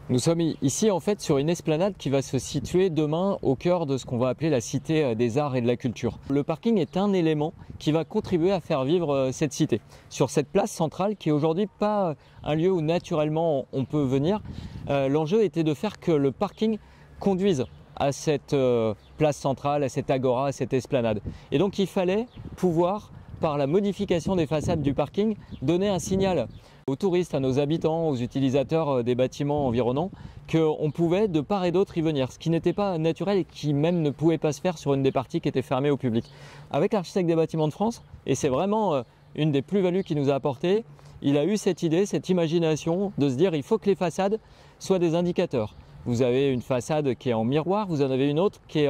Nous sommes ici en fait sur une esplanade qui va se situer demain au cœur de ce qu'on va appeler la cité des arts et de la culture. Le parking est un élément qui va contribuer à faire vivre cette cité. Sur cette place centrale qui est aujourd'hui pas un lieu où naturellement on peut venir, l'enjeu était de faire que le parking conduise à cette place centrale, à cette agora, à cette esplanade. Et donc il fallait pouvoir, par la modification des façades du parking, donner un signal aux touristes, à nos habitants, aux utilisateurs des bâtiments environnants, qu'on pouvait de part et d'autre y venir, ce qui n'était pas naturel et qui même ne pouvait pas se faire sur une des parties qui était fermée au public. Avec l'architecte des bâtiments de France, et c'est vraiment une des plus-values qu'il nous a apportées, il a eu cette idée, cette imagination de se dire il faut que les façades soient des indicateurs. Vous avez une façade qui est en miroir, vous en avez une autre qui est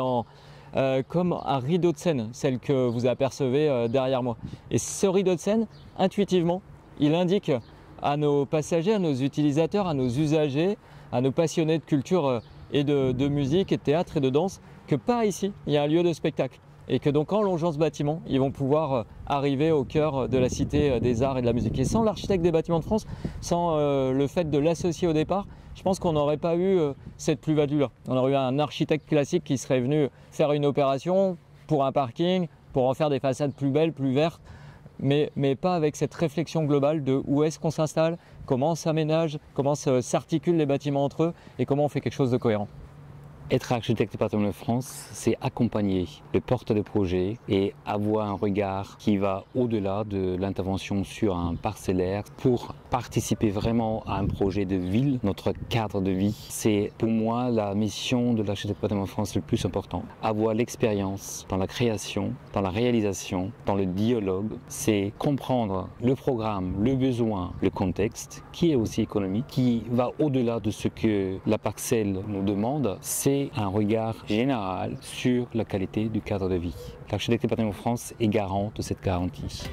comme un rideau de scène, celle que vous apercevez derrière moi. Et ce rideau de scène, intuitivement, il indique à nos passagers, à nos utilisateurs, à nos usagers, à nos passionnés de culture et de musique et de théâtre et de danse, que par ici, il y a un lieu de spectacle. Et que donc en longeant ce bâtiment, ils vont pouvoir arriver au cœur de la cité des arts et de la musique. Et sans l'architecte des bâtiments de France, sans le fait de l'associer au départ, je pense qu'on n'aurait pas eu cette plus-value-là. On aurait eu un architecte classique qui serait venu faire une opération pour un parking, pour en faire des façades plus belles, plus vertes, mais pas avec cette réflexion globale de où est-ce qu'on s'installe, comment on s'aménage, comment s'articulent les bâtiments entre eux et comment on fait quelque chose de cohérent. Être architecte du patrimoine de France, c'est accompagner le porteur de projet et avoir un regard qui va au-delà de l'intervention sur un parcellaire pour participer vraiment à un projet de ville, notre cadre de vie. C'est pour moi la mission de l'architecte du patrimoine de France le plus important. Avoir l'expérience dans la création, dans la réalisation, dans le dialogue, c'est comprendre le programme, le besoin, le contexte, qui est aussi économique, qui va au-delà de ce que la parcelle nous demande. C'est un regard général sur la qualité du cadre de vie. L'architecte du patrimoine de France est garant de cette garantie.